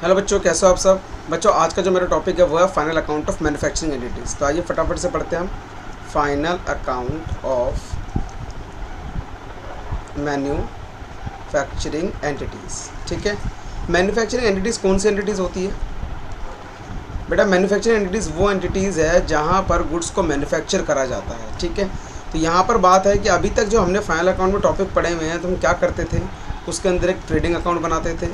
Hello बच्चों, कैसे हो आप सब। बच्चों, आज का जो मेरा टॉपिक है वो है final account of manufacturing entities. तो आइए फटाफट से पढ़ते हैं हम। Final account of manufacturing entities. ठीक है, मैन्युफैक्चरिंग एंटिटीज़ कौन सी एंटिटीज़ होती है बेटा? मैन्युफैक्चरिंग एंटिटीज़ वो एंटिटीज़ है जहाँ पर गुड्स को मैन्युफैक्चर करा जाता है। ठीक है, तो यहाँ पर बात है कि अभी तक जो हमने फाइनल अकाउंट में टॉपिक पढ़े हुए हैं तो हम क्या करते थे, उसके अंदर एक ट्रेडिंग अकाउंट बनाते थे,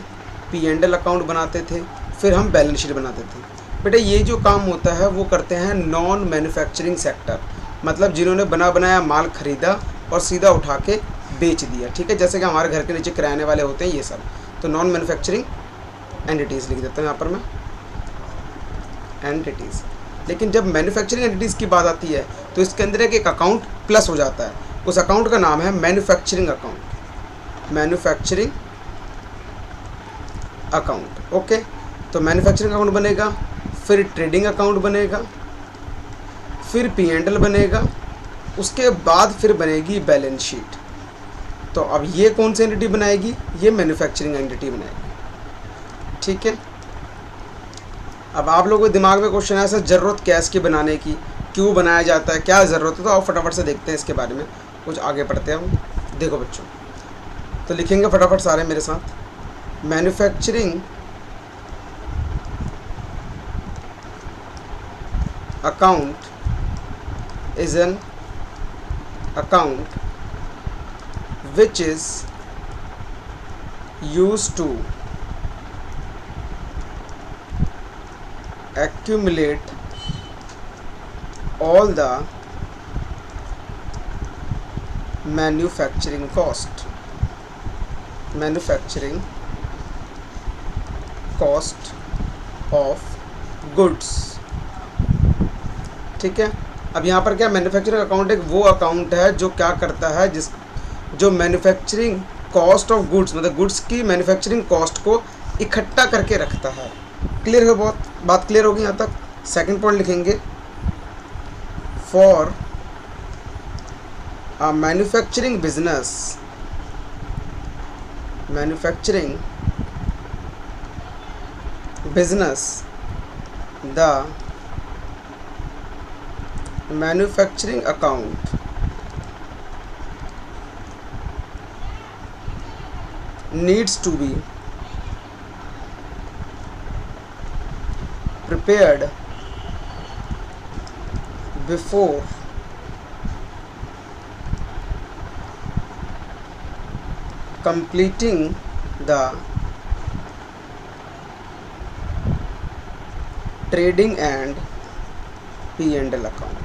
P&L अकाउंट बनाते थे, फिर हम बैलेंस शीट बनाते थे। बेटा, ये जो काम होता है वो करते हैं नॉन मैन्युफैक्चरिंग सेक्टर, मतलब जिन्होंने बना बनाया माल खरीदा और सीधा उठा के बेच दिया। ठीक है, जैसे कि हमारे घर के नीचे किराने वाले होते हैं ये सब, तो नॉन मैन्युफैक्चरिंग एंटिटीज़ लिख देता हूँ यहाँ पर मैं, एंटिटीज़। लेकिन जब मैन्युफैक्चरिंग एंटिटीज़ की बात आती है तो इसके अंदर एक अकाउंट प्लस हो जाता है। उस अकाउंट का नाम है manufacturing account. Manufacturing account, okay. तो मैन्युफैक्चरिंग अकाउंट बनेगा, फिर ट्रेडिंग अकाउंट बनेगा, फिर P&L बनेगा, उसके बाद फिर बनेगी बैलेंस शीट। तो अब ये कौन सी एंटिटी बनाएगी? ये मैन्युफैक्चरिंग एंटिटी बनाएगी। ठीक है, अब आप लोगों के दिमाग में क्वेश्चन है, सर ज़रूरत क्या है इसकी बनाने की, क्यों बनाया जाता है, क्या ज़रूरत है? तो आप फटाफट से देखते हैं इसके बारे में, कुछ आगे पढ़ते हैं हम। देखो बच्चों, तो लिखेंगे फटाफट सारे मेरे साथ। Manufacturing account is an account which is used to accumulate all the manufacturing cost of goods। ठीक है, अब यहाँ पर क्या, मैन्युफैक्चरिंग अकाउंट एक वो अकाउंट है जो क्या करता है, जो मैन्युफैक्चरिंग कॉस्ट ऑफ गुड्स, मतलब गुड्स की मैन्युफैक्चरिंग कॉस्ट को इकट्ठा करके रखता है। क्लियर है? बहुत बात क्लियर होगी यहाँ तक। सेकंड पॉइंट लिखेंगे, for a manufacturing business the manufacturing account needs to be prepared before completing the trading and P&L account.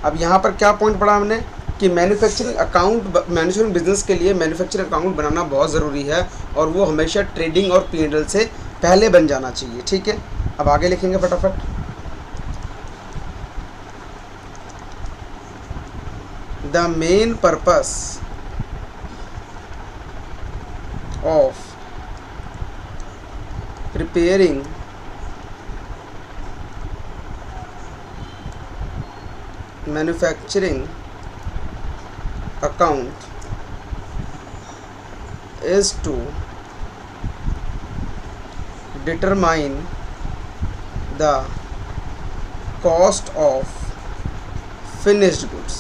अब यहाँ पर क्या पॉइंट पढ़ा हमने कि मैन्युफैक्चरिंग अकाउंट, मैन्युफैक्चरिंग बिजनेस के लिए मैन्युफैक्चरिंग अकाउंट बनाना बहुत ज़रूरी है और वो हमेशा ट्रेडिंग और P&L से पहले बन जाना चाहिए। ठीक है, अब आगे लिखेंगे फटाफट। The main purpose of preparing manufacturing account is to determine the cost of finished goods।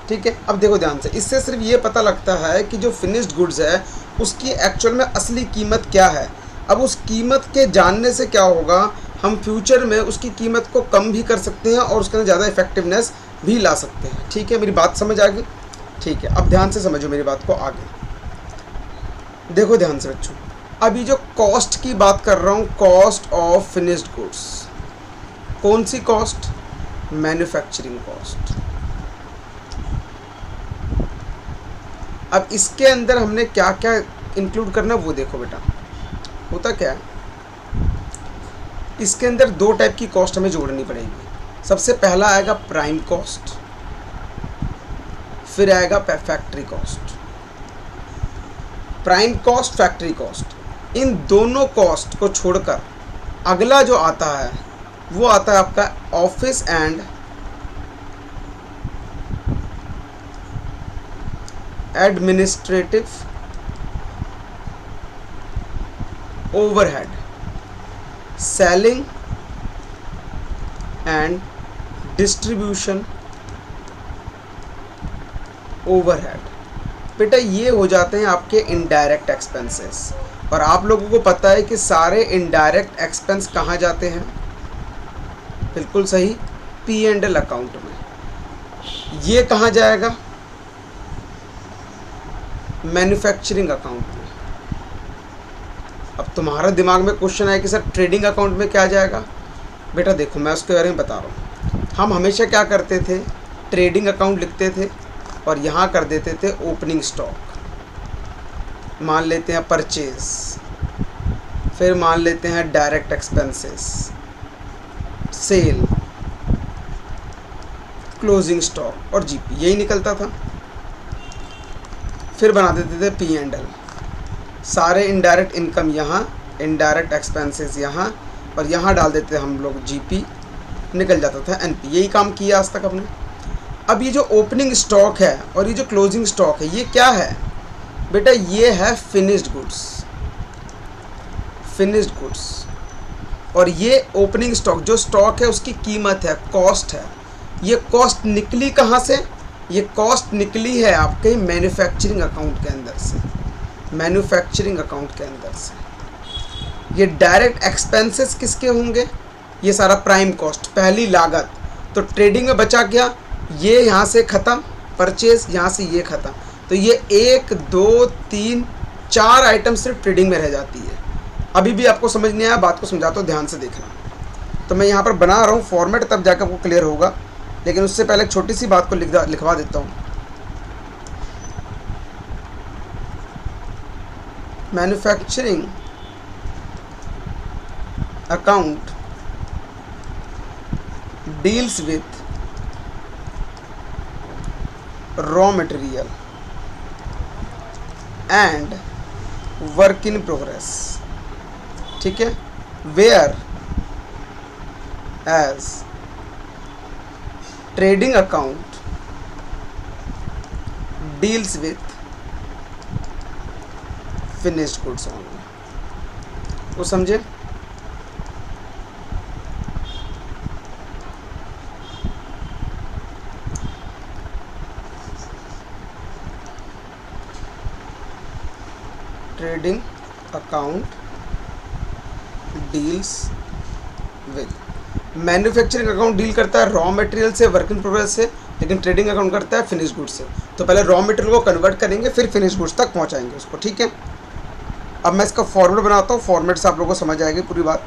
ठीक है, अब देखो ध्यान से, इससे सिर्फ ये पता लगता है कि जो फिनिश्ड गुड्स है उसकी एक्चुअल में असली कीमत क्या है। अब उस कीमत के जानने से क्या होगा, हम फ्यूचर में उसकी कीमत को कम भी कर सकते हैं और उसके अंदर ज़्यादा इफेक्टिवनेस भी ला सकते हैं। ठीक है, मेरी बात समझ आ गई? ठीक है, अब ध्यान से समझो मेरी बात को आगे। देखो ध्यान से बच्चों, अभी जो कॉस्ट की बात कर रहा हूँ, कॉस्ट ऑफ फिनिश्ड गुड्स, कौन सी कॉस्ट? Manufacturing cost. अब इसके अंदर हमने क्या क्या इंक्लूड करना वो देखो बेटा। होता क्या है, इसके अंदर दो टाइप की कॉस्ट हमें जोड़नी पड़ेगी। सबसे पहला आएगा प्राइम कॉस्ट, फिर आएगा factory cost. Prime cost, factory cost, इन दोनों कॉस्ट को छोड़कर अगला जो आता है वो आता है आपका office and administrative overhead, selling and distribution overhead. बेटा ये हो जाते हैं आपके इनडायरेक्ट एक्सपेंसेस। और आप लोगों को पता है कि सारे इनडायरेक्ट एक्सपेंस कहाँ जाते हैं? बिल्कुल सही, P&L अकाउंट में। ये कहाँ जाएगा? मैन्युफैक्चरिंग अकाउंट में। अब तुम्हारा दिमाग में क्वेश्चन है कि सर ट्रेडिंग अकाउंट में क्या जाएगा? बेटा देखो मैं उसके बारे में बता रहा हूँ। हम हमेशा क्या करते थे, ट्रेडिंग अकाउंट लिखते थे और यहाँ कर देते थे ओपनिंग स्टॉक, मान लेते हैं परचेज, फिर मान लेते हैं direct expenses, sale, closing stock और जीपी, यही निकलता था। फिर बना देते थे P&L, सारे इनडायरेक्ट इनकम यहाँ, इनडायरेक्ट एक्सपेंसेस यहाँ, और यहाँ डाल देते हम लोग जीपी, निकल जाता था NP। यही काम किया आज तक हमने। अब ये जो ओपनिंग स्टॉक है और ये जो क्लोजिंग स्टॉक है, ये क्या है बेटा? ये है फिनिश्ड गुड्स, फिनिश्ड गुड्स। और ये ओपनिंग स्टॉक जो स्टॉक है उसकी कीमत है, कॉस्ट है। ये कॉस्ट निकली कहाँ से? ये कॉस्ट निकली है आपके मैन्युफैक्चरिंग अकाउंट के अंदर से, मैन्युफैक्चरिंग अकाउंट के अंदर से। ये डायरेक्ट एक्सपेंसेस किसके होंगे? ये सारा प्राइम कॉस्ट, पहली लागत। तो ट्रेडिंग में बचा क्या? ये यहाँ से ख़त्म, परचेज यहाँ से ये ख़त्म। तो ये 1 2 3 4 आइटम सिर्फ ट्रेडिंग में रह जाती है। अभी भी आपको समझ नहीं आया, बात को समझाता हूँ, ध्यान से देखना। तो मैं यहाँ पर बना रहा हूँ फॉर्मेट, तब जाकर आपको क्लियर होगा। लेकिन उससे पहले एक छोटी सी बात को लिखवा देता हूँ। Manufacturing account deals with raw material and work in progress, ठीक है, whereas trading account deals with finished goods only. वो समझे? Trading account deals with, manufacturing account deal करता है रॉ मटेरियल से, वर्क इन प्रोग्रेस से, लेकिन trading account करता है फिनिश गुड्स से। तो पहले रॉ मटेरियल को कन्वर्ट करेंगे, फिर फिनिश गुड्स तक पहुंचाएंगे उसको, ठीक है। अब मैं इसका फॉर्मेट बनाता हूँ, फॉर्मेट से आप लोगों को समझ आएगी पूरी बात।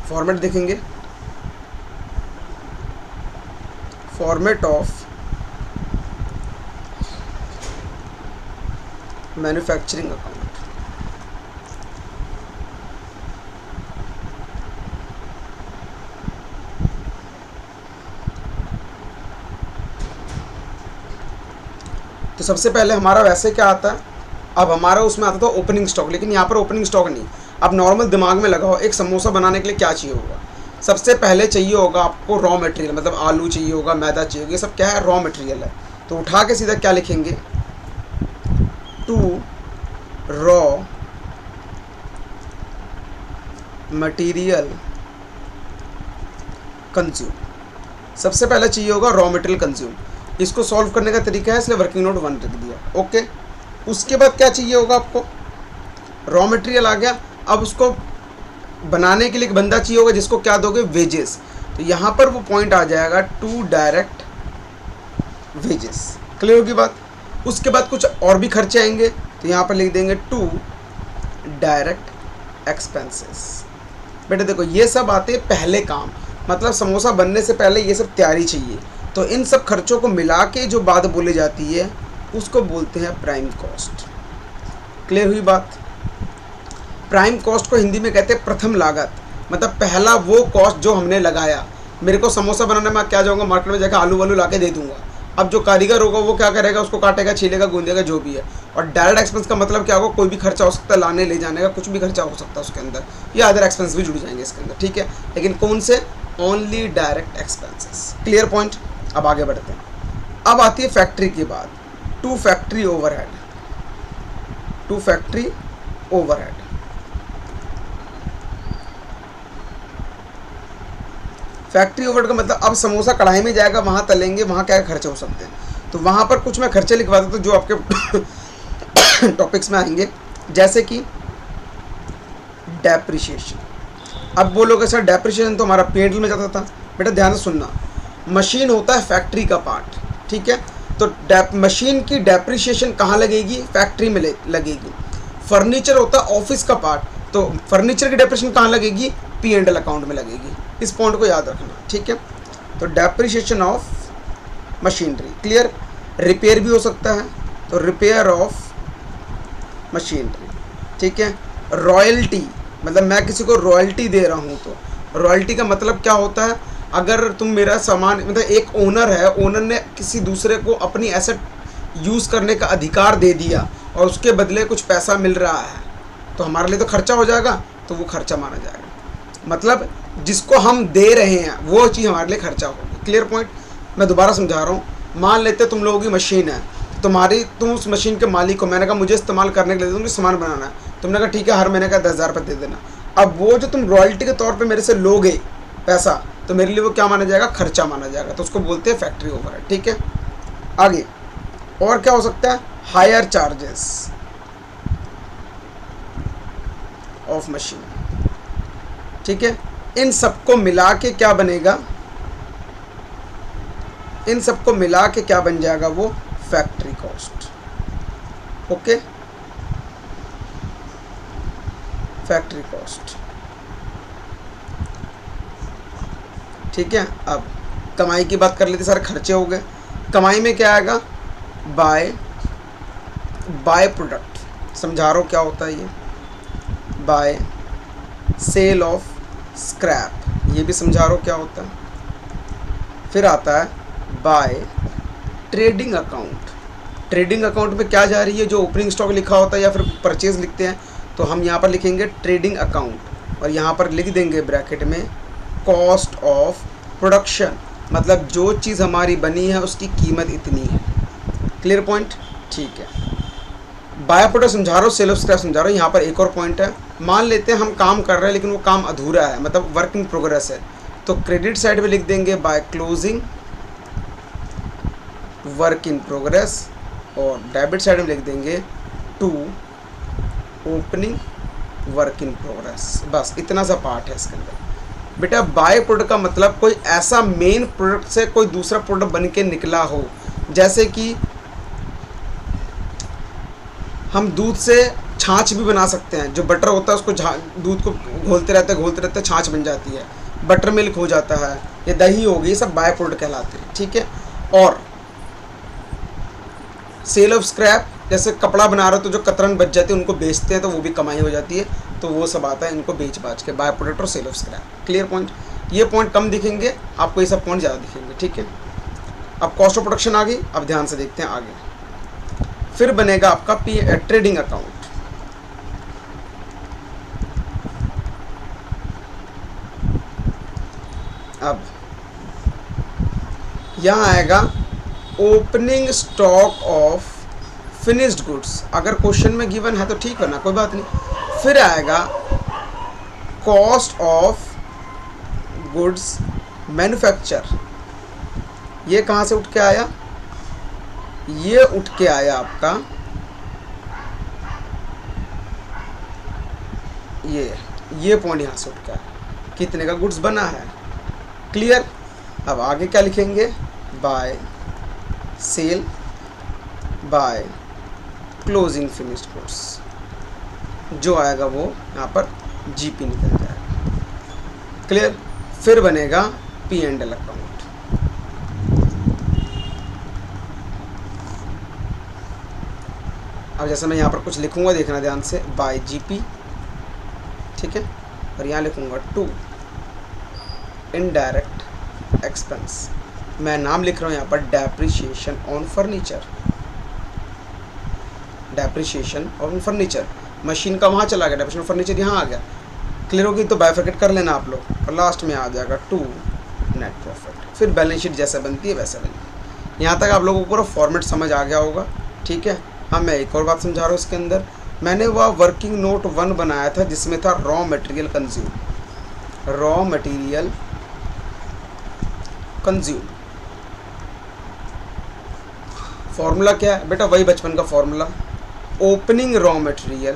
फॉर्मेट देखेंगे, फॉर्मेट ऑफ मैन्युफैक्चरिंग अकाउंट। तो सबसे पहले हमारा वैसे क्या आता है, अब हमारा उसमें आता था ओपनिंग स्टॉक, लेकिन यहाँ पर ओपनिंग स्टॉक नहीं। अब नॉर्मल दिमाग में लगाओ, एक समोसा बनाने के लिए क्या चाहिए होगा? सबसे पहले चाहिए होगा आपको रॉ मटेरियल, मतलब आलू चाहिए होगा, मैदा चाहिए होगा, ये सब क्या है? रॉ मटेरियल है। तो उठा के सीधा क्या लिखेंगे? To raw material consume. सबसे पहले चाहिए होगा रॉ मटेरियल कंज्यूम। इसको सॉल्व करने का तरीका है, इसलिए वर्किंग नोट 1 लिख दिया, ओके। उसके बाद क्या चाहिए होगा आपको? रॉ मटेरियल आ गया। अब उसको बनाने के लिए एक बंदा चाहिए होगा, जिसको क्या दोगे? वेजेस। तो यहाँ पर वो पॉइंट आ जाएगा टू डायरेक्ट वेजेस। क्लियर होगी बात? उसके बाद कुछ और भी खर्चे आएंगे, तो यहाँ पर लिख देंगे टू डायरेक्ट एक्सपेंसेस। बेटा देखो ये सब आते हैं पहले काम, मतलब समोसा बनने से पहले ये सब तैयारी चाहिए। तो इन सब खर्चों को मिला के जो बात बोली जाती है उसको बोलते हैं प्राइम कॉस्ट। क्लियर हुई बात? प्राइम कॉस्ट को हिंदी में कहते हैं प्रथम लागत, मतलब पहला वो कॉस्ट जो हमने लगाया। मेरे को समोसा बनाने में क्या जाऊँगा मार्केट में, जाकर आलू वालू ला के दे दूँगा। अब जो कारीगर होगा वो क्या करेगा? उसको काटेगा, छीलेगा, गूंदेगा, जो भी है। और डायरेक्ट एक्सपेंस का मतलब क्या होगा? कोई भी खर्चा हो सकता है, लाने ले जाने का कुछ भी खर्चा हो सकता है उसके अंदर, या अदर एक्सपेंस भी जुड़ जाएंगे इसके अंदर, ठीक है। लेकिन कौन से? Only direct expenses. Clear point? अब आगे बढ़ते हैं। अब आती है फैक्ट्री की बात। To factory overhead, to factory overhead. Factory overhead का मतलब अब समोसा कढ़ाई में जाएगा, वहाँ तलेंगे, वहाँ क्या खर्चे हो सकते हैं। तो वहाँ पर कुछ मैं खर्चे लिखवा देता हूँ जो आपके टॉपिक्स में आएंगे, जैसे कि डेप्रिशिएशन। अब बोलोगे सर डेप्रिशिएशन तो हमारा P&L में जाता था। बेटा ध्यान से सुनना, मशीन होता है फैक्ट्री का पार्ट, ठीक है। तो मशीन की डेप्रिशिएशन कहाँ लगेगी? फैक्ट्री में लगेगी। फर्नीचर होता है ऑफिस का पार्ट, तो फर्नीचर की डेप्रिशिएशन कहाँ लगेगी? P&L अकाउंट में लगेगी। इस पॉइंट को याद रखना, ठीक है। तो depreciation of machinery, clear. Repair भी हो सकता है, तो रिपेयर ऑफ मशीनरी, ठीक है। रॉयल्टी मतलब मैं किसी को रॉयल्टी दे रहा हूँ, तो रॉयल्टी का मतलब क्या होता है? अगर तुम मेरा सामान, मतलब एक ओनर है, ओनर ने किसी दूसरे को अपनी एसेट यूज़ करने का अधिकार दे दिया और उसके बदले कुछ पैसा मिल रहा है, तो हमारे लिए तो खर्चा हो जाएगा, तो वो खर्चा माना जाएगा। मतलब जिसको हम दे रहे हैं वो चीज़ हमारे लिए खर्चा होगी। Clear point. मैं दोबारा समझा रहा हूँ। मान लेते तुम लोगों की मशीन है, तुम उस मशीन के मालिक को, मैंने कहा मुझे इस्तेमाल करने के लिए तुमने सामान बनाना है, तुमने कहा ठीक है, हर महीने का 10,000 रुपये दे देना। अब वो जो तुम रॉयल्टी के तौर पे मेरे से लोगे पैसा, तो मेरे लिए वो क्या माना जाएगा? खर्चा माना जाएगा। तो उसको बोलते हैं फैक्ट्री ओवरहेड, ठीक है। आगे और क्या हो सकता है? हायर चार्जेस ऑफ मशीन, ठीक है। इन सबको मिला के क्या बनेगा? इन सबको मिला के क्या बन जाएगा? वो factory cost. Okay, factory cost, ठीक है। अब कमाई की बात कर लेते, सारे खर्चे हो गए। कमाई में क्या आएगा? By product. समझा रहा हूँ क्या होता है ये। बाय सेल ऑफ स्क्रैप, ये भी समझा रहा हूँ क्या होता है। फिर आता है by trading account. Trading account में क्या जा रही है? जो ओपनिंग स्टॉक लिखा होता है या फिर परचेज लिखते हैं, तो हम यहाँ पर लिखेंगे ट्रेडिंग अकाउंट, और यहाँ पर लिख देंगे ब्रैकेट में कॉस्ट ऑफ प्रोडक्शन, मतलब जो चीज़ हमारी बनी है उसकी कीमत इतनी है। क्लियर पॉइंट, ठीक है। बाय प्रोडक्ट समझा रहा हूँ, सेल ऑफ स्क्रैप समझा रहा हूँ। यहाँ पर एक और पॉइंट है, मान लेते हैं हम काम कर रहे हैं लेकिन वो काम अधूरा है, मतलब वर्क इन प्रोग्रेस है, तो क्रेडिट साइड में लिख देंगे by closing work in progress, और डेबिट साइड में लिख देंगे to opening work in progress. बस इतना सा पार्ट है इसके अंदर। बेटा बाय प्रोडक्ट का मतलब कोई ऐसा मेन प्रोडक्ट से कोई दूसरा प्रोडक्ट बन के निकला हो, जैसे कि हम दूध से छाछ भी बना सकते हैं। जो बटर होता है उसको दूध को घोलते रहते छाछ बन जाती है, बटर मिल्क हो जाता है, ये दही हो गई, ये सब बाय प्रोडक्ट कहलाते हैं, ठीक है। और सेल ऑफ स्क्रैप, जैसे कपड़ा बना रहे हो तो जो कतरन बच जाती है उनको बेचते हैं, तो वो भी कमाई हो जाती है, तो वो सब आता है इनको बेच बाच के, बाय प्रोडक्ट और sale of scrap. Clear point. ये पॉइंट कम दिखेंगे आपको, ये सब पॉइंट ज़्यादा दिखेंगे, ठीक है। अब कॉस्ट ऑफ प्रोडक्शन आ गई। अब ध्यान से देखते हैं आगे। फिर बनेगा आपका ट्रेडिंग अकाउंट। अब यहाँ आएगा opening stock of finished goods. अगर क्वेश्चन में गिवन है तो ठीक है ना, कोई बात नहीं। फिर आएगा कॉस्ट ऑफ गुड्स मैन्युफैक्चर। ये कहाँ से उठ के आया? ये उठ के आया आपका ये पॉइंट यहाँ से उठ के आया, कितने का गुड्स बना है। क्लियर। अब आगे क्या लिखेंगे? By sale by closing finished goods, जो आएगा वो यहाँ पर जीपी निकल जाएगा। क्लियर। फिर बनेगा P&L अकाउंट। अब जैसे मैं यहाँ पर कुछ लिखूंगा, देखना ध्यान से, बाय जीपी, ठीक है, और यहाँ लिखूंगा टू इनडायरेक्ट एक्सपेंस। मैं नाम लिख रहा हूँ यहाँ पर depreciation on furniture, depreciation on furniture. Machine का वहाँ चला गया, डेप्रिशिएशन फर्नीचर यहाँ आ गया। क्लियर होगी तो बाइफरकेट कर लेना आप लोग, और लास्ट में आ जाएगा टू नेट प्रॉफिट। फिर बैलेंस शीट जैसा बनती है वैसा बनेगी। यहाँ तक आप लोगों को पूरा फॉर्मेट समझ आ गया होगा, ठीक है। हाँ, मैं एक और बात समझा रहा हूँ इसके अंदर। मैंने वह वर्किंग नोट 1 बनाया था जिसमें था raw material consume, raw material consume. Formula क्या है बेटा, वही बचपन का formula, opening raw material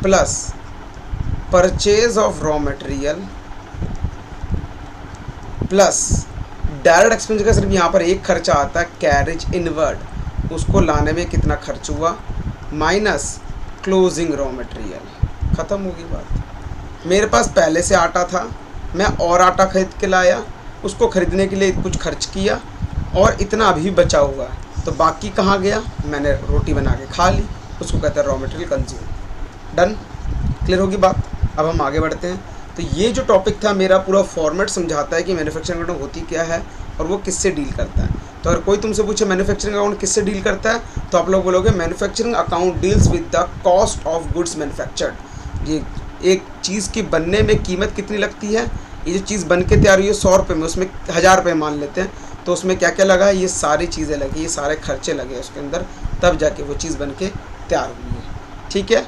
plus purchase of raw material plus direct expense का सिर्फ यहाँ पर एक खर्चा आता है, कैरेज इनवर्ड, उसको लाने में कितना खर्च हुआ, माइनस क्लोजिंग रॉ मटेरियल। ख़त्म होगी बात। मेरे पास पहले से आटा था, मैं और आटा खरीद के लाया, उसको ख़रीदने के लिए कुछ खर्च किया और इतना अभी बचा हुआ है, तो बाकी कहाँ गया, मैंने रोटी बना के खा ली, उसको कहते हैं raw material consume. Done, clear होगी बात। अब हम आगे बढ़ते हैं। तो ये जो टॉपिक था मेरा, पूरा फॉर्मेट समझाता है कि मैन्युफैक्चरिंग अकाउंट होती क्या है और वो किससे डील करता है। तो अगर कोई तुमसे पूछे मैन्युफैक्चरिंग अकाउंट किससे डील करता है, तो आप लोग बोलोगे manufacturing account deals with the cost of goods manufactured. ये एक चीज़ की बनने में कीमत कितनी लगती है, ये जो चीज़ बन के तैयार हुई है 100 रुपये में, उसमें 1000 रुपये मान लेते हैं, तो उसमें क्या क्या लगा है, ये सारी चीज़ें लगी, ये सारे खर्चे लगे उसके अंदर, तब जाके वो चीज़ बन के तैयार हुई है। ठीक है,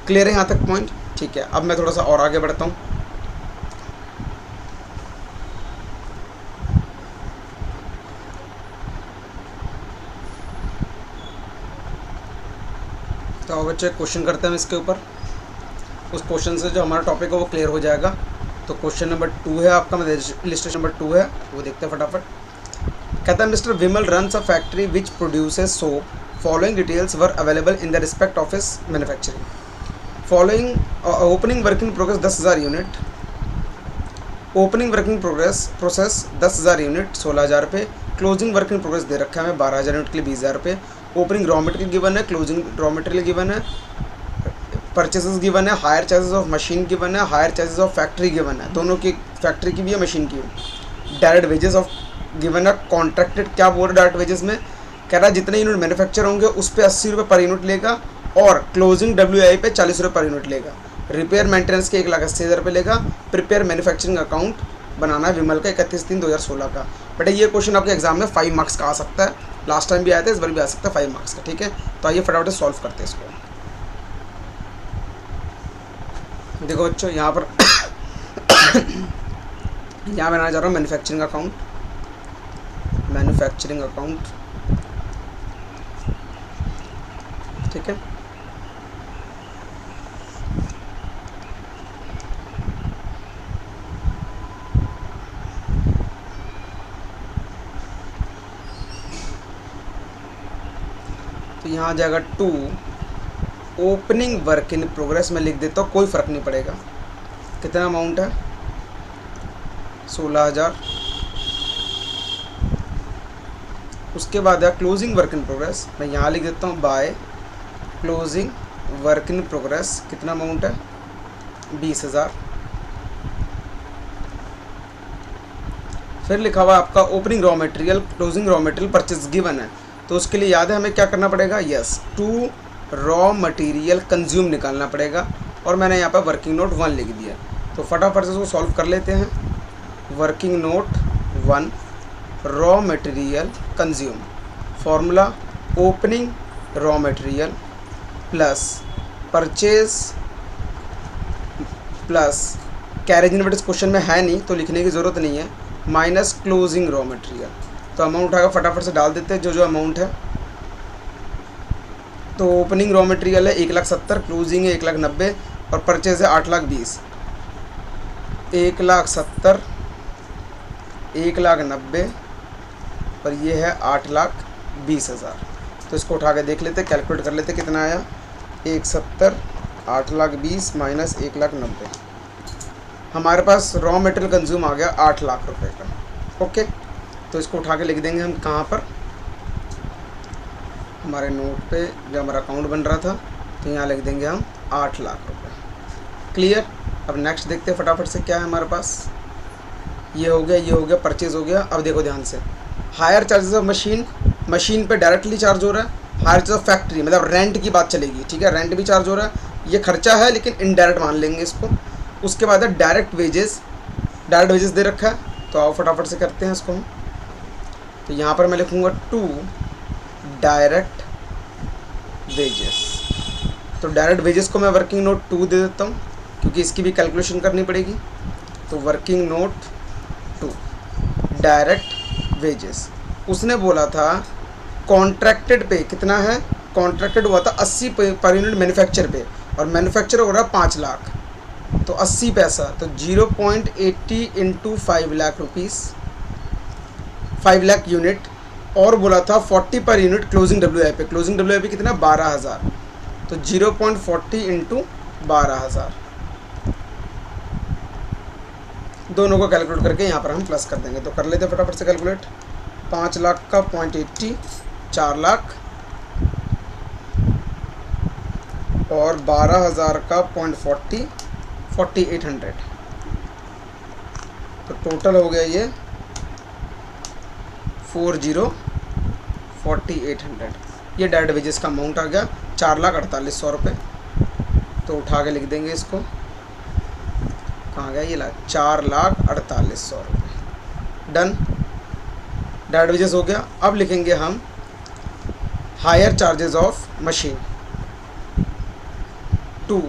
क्लियर है यहाँ तक पॉइंट। ठीक है, अब मैं थोड़ा सा और आगे बढ़ता हूँ। तो बच्चे क्वेश्चन करते हैं इसके ऊपर, उस क्वेश्चन से जो हमारा टॉपिक है वो क्लियर हो जाएगा। तो क्वेश्चन नंबर 2 है आपका, लिस्टेशन नंबर 2 है, वो देखते हैं फटाफट। कहता है mister Vimal runs a factory which produces soap, following details were available in the respect of his manufacturing. Following opening working progress 10,000 unit, opening working process 10,000 unit 16,000 रुपये, क्लोजिंग वर्किंग प्रोग्रेस दे रखा है हमें 12,000 यूनिट के लिए 20,000 रुपये, opening raw material given है, closing raw material given है, purchases given है, hire charges of machine given है, hire charges of factory given है, दोनों की, फैक्ट्री की भी है मशीन की भी। डायरेक्ट वेजेस ऑफ गिवन है, कॉन्ट्रैक्टेड क्या बोल रहा है डायरेक्ट वेजेस में, कह रहा है जितने यूनिट मैन्युफैक्चर होंगे उस पर 80 रुपये पर यूनिट लेगा और क्लोजिंग WI पे 40 रुपये पर यूनिट लेगा। रिपेयर मेंटेनेंस के 1,80,000 रुपये लेगा। प्रिपेयर मैन्युफैक्चरिंग अकाउंट बनाना है विमल का 31/3/2016 का। बेटा ये क्वेश्चन आपके एग्जाम में 5 मार्क्स का आ सकता है, लास्ट टाइम भी आया था, इस बार भी आ सकता है 5 मार्क्स का। ठीक है, तो आइए फटाफट सॉल्व करते हैं इसको। देखो बच्चों यहाँ पर यहाँ बनाना चाह रहा हूँ मैन्युफैक्चरिंग अकाउंट, मैन्युफैक्चरिंग अकाउंट। ठीक है, तो यहाँ आ जाएगा 2 ओपनिंग वर्क इन प्रोग्रेस में लिख देता हूँ, कोई फ़र्क नहीं पड़ेगा। कितना अमाउंट है, 16,000। उसके बाद है क्लोजिंग वर्क इन प्रोग्रेस, मैं यहाँ लिख देता हूँ bye closing work in progress, कितना अमाउंट है 20,000। फिर लिखा हुआ आपका opening raw material, closing raw material purchase given है, तो उसके लिए याद है हमें क्या करना पड़ेगा, यस 2 रॉ मटेरियल कंज्यूम निकालना पड़ेगा, और मैंने यहाँ पर वर्किंग नोट 1 लिख दिया। तो फटाफट से उसको सॉल्व कर लेते हैं। Working note 1 raw material consume, formula opening raw material plus purchase plus carriage inward, question में है नहीं तो लिखने की ज़रूरत नहीं है, माइनस क्लोजिंग रॉ मटेरियल। तो अमाउंट उठाकर फटाफट से डाल देते हैं जो जो अमाउंट है। तो ओपनिंग रॉ मटेरियल है 1,70,000, क्लोजिंग है 1,90,000 और परचेज है 8,20,000। 1,70,000, 1,90,000 और ये है 8,20,000। तो इसको उठा के देख लेते, कैलकुलेट कर लेते कितना आया, 1,70,000 8,20,000 माइनस 1,90,000। हमारे पास रॉ मटेरियल कंज्यूम आ गया 8,00,000 रुपये का। ओके, तो इसको उठा के लिख देंगे हम कहाँ पर, हमारे नोट पे जो हमारा अकाउंट बन रहा था, तो यहाँ लिख देंगे हम 8,00,000 रुपये। क्लियर। अब नेक्स्ट देखते हैं फटाफट से क्या है हमारे पास। ये हो गया, ये हो गया, परचेज़ हो गया। अब देखो ध्यान से, higher charges of machine, machine पे डायरेक्टली चार्ज हो रहा है। हायर चार्ज ऑफ फैक्ट्री मतलब रेंट की बात चलेगी, ठीक है, रेंट भी चार्ज हो रहा है, ये खर्चा है लेकिन इनडायरेक्ट मान लेंगे इसको। उसके बाद है डायरेक्ट वेजेस, डायरेक्ट वेजेस दे रखा है, तो आओ फटाफट से करते हैं इसको हम। तो यहाँ पर मैं लिखूँगा टू डायरेक्ट वेजेस। तो डायरेक्ट वेजेस को मैं वर्किंग नोट 2 दे देता हूँ क्योंकि इसकी भी कैलकुलेशन करनी पड़ेगी। तो वर्किंग नोट 2 डायरेक्ट वेजेस। उसने बोला था कॉन्ट्रैक्टेड पे कितना है, कॉन्ट्रैक्टेड हुआ था 80 पर यूनिट मैन्युफैक्चर पे, और मैन्युफैक्चर हो रहा है 5 लाख, तो 80 पैसा, तो 0.80 into 5 lakh rupees, 5 lakh unit. और बोला था 40 per unit closing W I पे, क्लोजिंग डब्ल्यू आई पे कितना 12,000, तो 0.40 इंटू 12,000। दोनों को कैलकुलेट करके यहाँ पर हम प्लस कर देंगे। तो कर लेते हैं फटाफट से कैलकुलेट। 5 लाख का 0.80 4 लाख, और 12,000 का 0.40 4800, तो टोटल हो गया ये 4800। ये डायरेक्ट वेजेस का अमाउंट आ गया 4,48,000 रुपये। तो उठा के लिख देंगे इसको, कहाँ गया ये 4,48,000 रुपये। डन, डायरेक्ट वेजेस हो गया। अब लिखेंगे हम hire charges of machine, to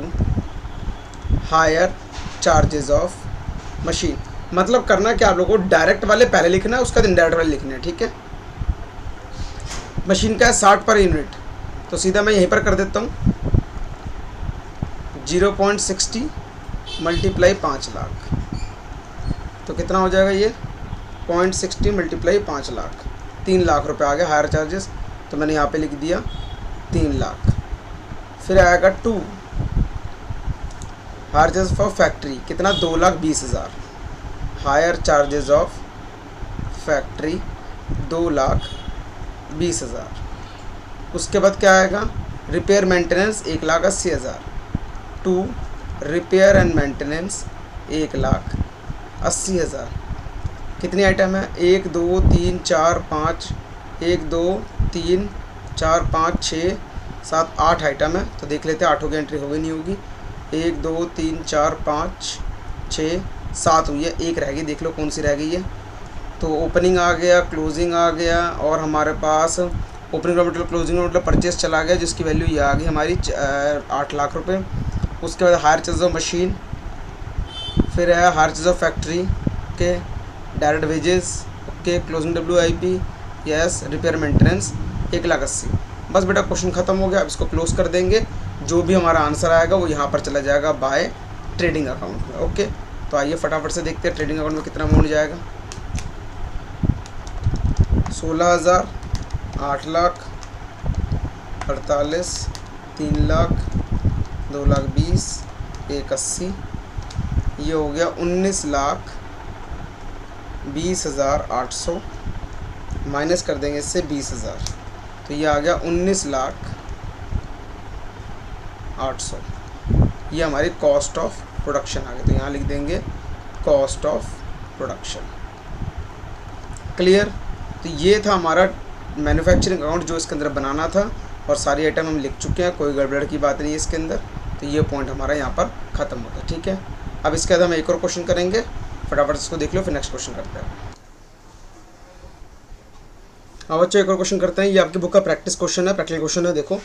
hire charges of machine. मतलब करना क्या आप लोगों को, डायरेक्ट वाले पहले लिखना है, उसका दिन इनडायरेक्ट वाले लिखने हैं, ठीक है। मशीन का है 60 पर यूनिट, तो सीधा मैं यहीं पर कर देता हूँ 0.60 मल्टीप्लाई 5 लाख, तो कितना हो जाएगा ये 0.60 मल्टीप्लाई 5 लाख, 3 लाख रुपए आ गया हायर चार्जेस। तो मैंने यहाँ पे लिख दिया 3 लाख। फिर आएगा 2 हायर चार्जेस फॉर फैक्ट्री, कितना 2,20,000, हायर चार्जेस ऑफ फैक्ट्री 2,20,000। उसके बाद क्या आएगा, repair maintenance 1,80,000, to repair and maintenance 1,80,000। कितनी आइटम है, 1 2 3 4 5, 1 2 3 4 5 6 7 8 आइटम है। तो देख लेते हैं 8 की एंट्री होगी नहीं होगी। 1 2 3 4 5 6 7 हुई है, एक रह गई, देख लो कौन सी रह गई है। तो ओपनिंग आ गया, क्लोजिंग आ गया, और हमारे पास ओपनिंग का मतलब क्लोजिंग का मतलब परचेस चला गया, जिसकी वैल्यू ये आ गई हमारी 8 लाख रुपए। उसके बाद हायर चार्ज ऑफ मशीन, फिर है हायर चार्ज ऑफ फैक्ट्री के, direct wages okay, closing WIP yes, repair maintenance 1,80,000। बस बेटा क्वेश्चन ख़त्म हो गया। अब इसको क्लोज कर देंगे, जो भी हमारा आंसर आएगा वो यहाँ पर चला जाएगा बाय ट्रेडिंग अकाउंट में। ओके, तो आइए फटाफट से देखते हैं ट्रेडिंग अकाउंट में कितना अमाउंट जाएगा। 16,000, 8 लाख, 48, 3 लाख, 2,20,000, 1,80, ये हो गया 19,20,800, माइनस कर देंगे इससे 20,000, तो ये आ गया 19,08,000। ये हमारी कॉस्ट ऑफ प्रोडक्शन आ गई। तो यहाँ लिख देंगे कॉस्ट ऑफ प्रोडक्शन। क्लियर। तो ये था हमारा मैन्युफैक्चरिंग अकाउंट जो इसके अंदर बनाना था, और सारी आइटम हम लिख चुके हैं, कोई गड़बड़ की बात नहीं है इसके अंदर। तो ये पॉइंट हमारा यहाँ पर ख़त्म होता है, ठीक है। अब इसके बाद हम एक और क्वेश्चन करेंगे, फटाफट इसको देख लो, फिर नेक्स्ट क्वेश्चन करते हैं। अब बच्चों एक और क्वेश्चन करते हैं। ये आपकी बुक का प्रैक्टिस क्वेश्चन है, प्रैक्टिकल क्वेश्चन है। देखो,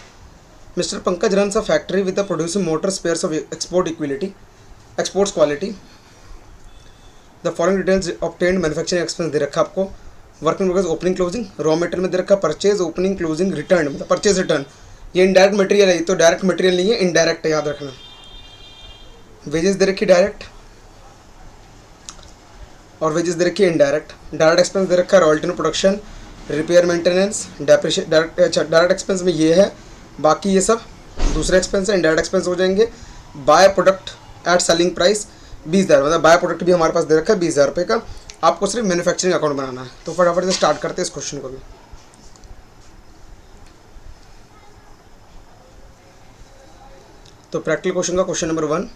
mister Pankaj runs a factory with the producing motor spares of exports quality. The following details obtained manufacturing expense दे रखा आपको, working progress, opening closing, raw material में दे रखा, परचेज, ओपनिंग क्लोजिंग, रिटर्न, मतलब परचेज रिटर्न। ये इनडायरेक्ट मटेरियल है, तो डायरेक्ट मटेरियल नहीं है, इनडायरेक्ट है, याद रखना। वेजेस दे रखी डायरेक्ट, और वेजेस दे रखी है इनडायरेक्ट। डायरेक्ट एक्सपेंस दे रखा है royalty on production, repair maintenance, depreciation. Direct expense में ये है, बाकी ये सब दूसरे एक्सपेंस है, इनडायरेक्ट एक्सपेंस हो जाएंगे। By product at selling price 20,000, मतलब बाय प्रोडक्ट भी हमारे पास दे रखा है 20,000 रुपये का। आपको सिर्फ मैन्युफैक्चरिंग अकाउंट बनाना है। तो फटाफट से स्टार्ट करते हैं इस क्वेश्चन को भी। तो प्रैक्टिकल क्वेश्चन का क्वेश्चन नंबर 1,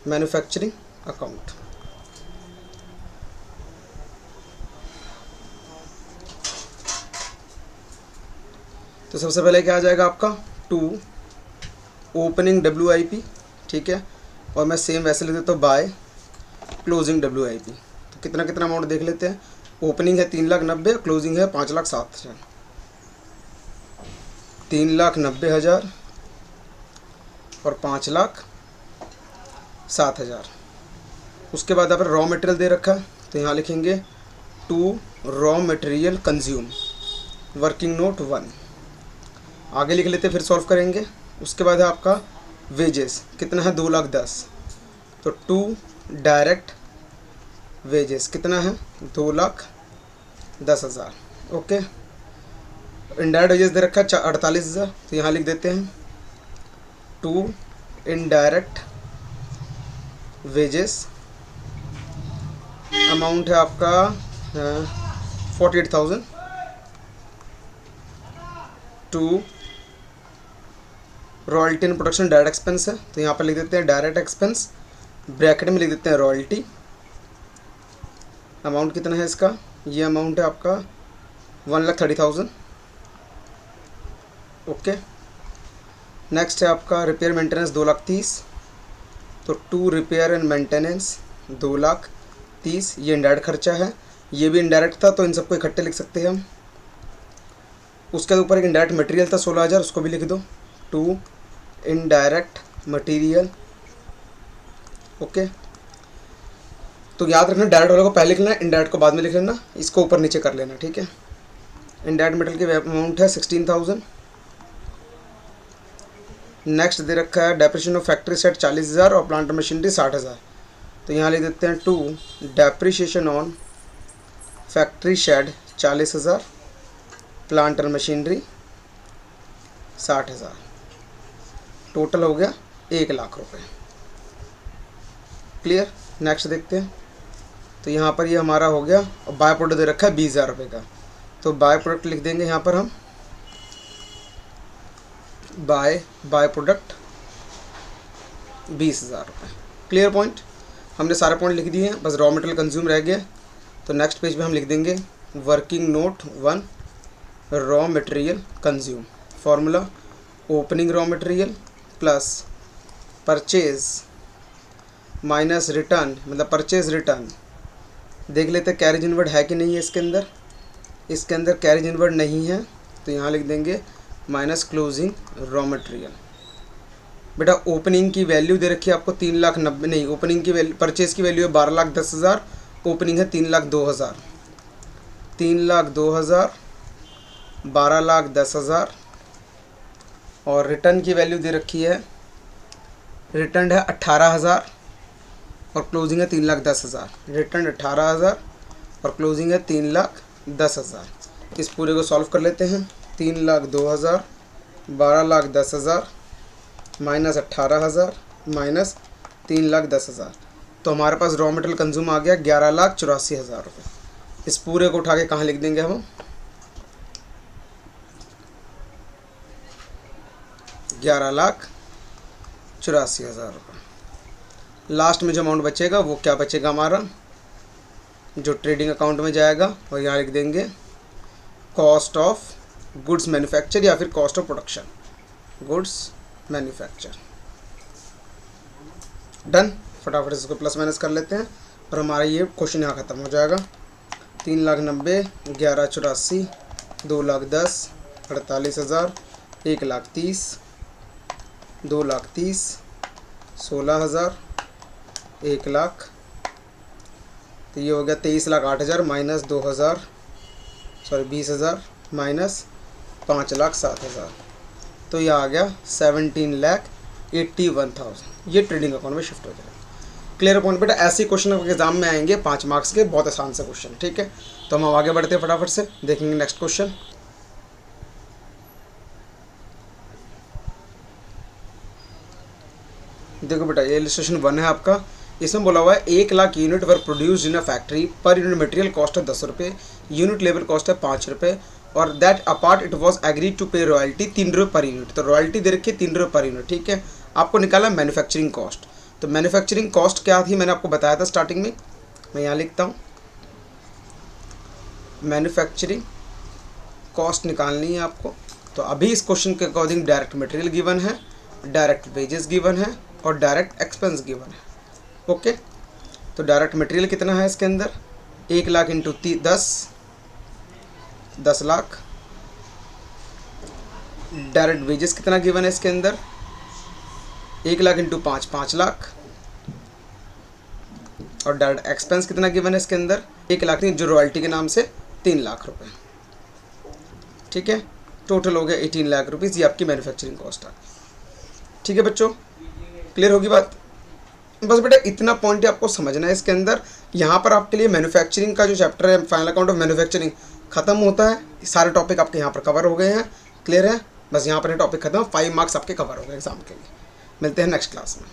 मैन्युफैक्चरिंग अकाउंट। तो सबसे पहले क्या आ जाएगा आपका, 2 ओपनिंग WIP, ठीक है, और मैं सेम वैसे लिख देता हूँ बाय क्लोजिंग WIP। तो कितना कितना अमाउंट देख लेते हैं। ओपनिंग है 3,90,000, क्लोजिंग है 5,07,000। 3,90,000 और 5,07,000। उसके बाद यहाँ पर रॉ मटेरियल दे रखा है, तो यहाँ लिखेंगे to raw material consume, working note 1। आगे लिख लेते फिर सॉल्व करेंगे। उसके बाद है आपका वेजेस, कितना है 2,10,000, तो टू डायरेक्ट वेजेस कितना है 2,10,000। ओके। इनडायरेक्ट वेजेस दे रखा है 48,000, तो यहाँ लिख देते हैं टू इनडायरेक्ट वेजेस, अमाउंट है आपका 48,000। To royalty and production direct expense है, तो यहाँ पर लिख देते हैं डायरेक्ट एक्सपेंस, ब्रैकेट में लिख देते हैं रॉयल्टी। अमाउंट कितना है इसका, ये अमाउंट है आपका 1,30,000। ओके। नेक्स्ट है आपका रिपेयर मेंटेनेंस 2,30,000, तो टू रिपेयर एंड मेंटेनेंस 2,30,000, ये इनडायरेक्ट खर्चा है, ये भी इनडायरेक्ट था, तो इन सबको इकट्ठे लिख सकते हैं हम। उसके ऊपर एक इनडायरेक्ट मटेरियल था 16,000, उसको भी लिख दो, टू इनडायरेक्ट मटेरियल। ओके। तो याद रखना डायरेक्ट वाले को पहले लिखना है, इनडायरेक्ट को बाद में लिख लेना, इसको ऊपर नीचे कर लेना, ठीक है। इनडायरेक्ट मटेरियल की अमाउंट है 16,000। नेक्स्ट दे रखा है डेप्रिसिएशन ऑफ फैक्ट्री सेट 40,000 और प्लांट मशीनरी 60,000, तो यहाँ लिख देते हैं to depreciation on factory shed 40,000, plant and machinery 60,000। Total हो गया 1,00,000 रुपये। क्लियर। नेक्स्ट देखते हैं। तो यहाँ पर ये हमारा हो गया, और बाय प्रोडक्ट दे रखा है 20,000 रुपये का, तो बाय प्रोडक्ट लिख देंगे यहाँ पर हम बाय प्रोडक्ट 20,000 रुपये। Clear point. हमने सारे पॉइंट लिख दिए हैं, बस रॉ मटेरियल कंज्यूम रह गया। तो नेक्स्ट पेज पे हम लिख देंगे working note 1 raw material consume. Formula opening raw material plus purchase minus return, मतलब परचेज रिटर्न। देख लेते कैरेज इनवर्ड है कि नहीं है इसके अंदर। इसके अंदर कैरेज इनवर्ड नहीं है, तो यहाँ लिख देंगे माइनस क्लोजिंग रॉ मटेरियल। बेटा ओपनिंग की वैल्यू दे रखी है आपको 3,90,000 नहीं, ओपनिंग की वैल्यू परचेज की वैल्यू है 12,10,000, ओपनिंग है 3,02,000। 3,02,000 12,10,000 और रिटर्न की वैल्यू दे रखी है, रिटर्न है 18,000 और क्लोजिंग है 3,10,000। रिटर्न 18,000 और क्लोजिंग है 3,10,000। इस पूरे को सॉल्व कर लेते हैं। 3,02,000 12,10,000 माइनस 18,000 माइनस 3,10,000, तो हमारे पास रॉ मटेरियल कंज्यूम आ गया 11,84,000 रुपये। इस पूरे को उठा के कहाँ लिख देंगे हम, 11,84,000 रुपये। लास्ट में जो अमाउंट बचेगा वो क्या बचेगा हमारा, जो ट्रेडिंग अकाउंट में जाएगा, और यहाँ लिख देंगे कॉस्ट ऑफ गुड्स मैन्युफैक्चर या फिर cost of production goods manufacture. Done. फटाफट इसको प्लस माइनस कर लेते हैं और हमारा ये क्वेश्चन यहाँ ख़त्म हो जाएगा। 3,90,000 11,84 2,10 48,000 1,30 2,30 16,000 1,00,000, तो ये हो गया 23,08,000 माइनस 20,000 माइनस 5,07,000, तो ये आ गया 17,81,000। ये ट्रेडिंग अकाउंट में शिफ्ट हो जाएगा। क्लियर पॉइंट बेटा। ऐसे क्वेश्चन एग्जाम में आएंगे 5 मार्क्स के, बहुत आसान से क्वेश्चन, ठीक है। तो हम आगे बढ़ते हैं, फटाफट से देखेंगे नेक्स्ट क्वेश्चन। देखो बेटा ये इलस्ट्रेशन 1 है आपका। इसमें बोला हुआ है 1,00,000 unit were produced in a factory, per unit material cost है 10 रुपये, यूनिट लेबर कॉस्ट है 5 रुपये, और that apart it was agreed to pay royalty 3 रुपये पर यूनिट। तो रॉयल्टी दे रखी है 3 रुपये पर यूनिट, ठीक है। आपको निकाला मैन्युफैक्चरिंग कॉस्ट। तो मैन्युफैक्चरिंग कॉस्ट क्या थी, मैंने आपको बताया था स्टार्टिंग में, मैं यहाँ लिखता हूँ। मैन्युफैक्चरिंग कॉस्ट निकालनी है आपको। तो अभी इस क्वेश्चन के अकॉर्डिंग डायरेक्ट मटेरियल गिवन है, डायरेक्ट वेजेस गिवन है और डायरेक्ट एक्सपेंस गिवन है। ओके। तो डायरेक्ट मटेरियल कितना है इसके अंदर, 1 lakh into 10 lakh. Direct wages कितना गिवन है इसके अंदर, 1 लाख इंटू 5 लाख। और डायरेक्ट एक्सपेंस कितना गिवन है इसके अंदर, 1 लाख नहीं, जो रॉयल्टी के नाम से 3 लाख रुपए। ठीक है, टोटल हो गया 18 लाख रुपीज़। ये आपकी मैन्युफैक्चरिंग कॉस्ट है। ठीक है बच्चों, क्लियर होगी बात। बस बेटा इतना पॉइंट आपको समझना है इसके अंदर। यहाँ पर आपके लिए मैन्युफैक्चरिंग का जो चैप्टर है, फाइनल अकाउंट ऑफ मैन्युफैक्चरिंग, खत्म होता है। सारे टॉपिक आपके यहाँ पर कवर हो गए हैं, क्लियर है। बस यहाँ पर टॉपिक खत्म, 5 मार्क्स आपके कवर हो गए एग्जाम के लिए। मिलते हैं नेक्स्ट क्लास में।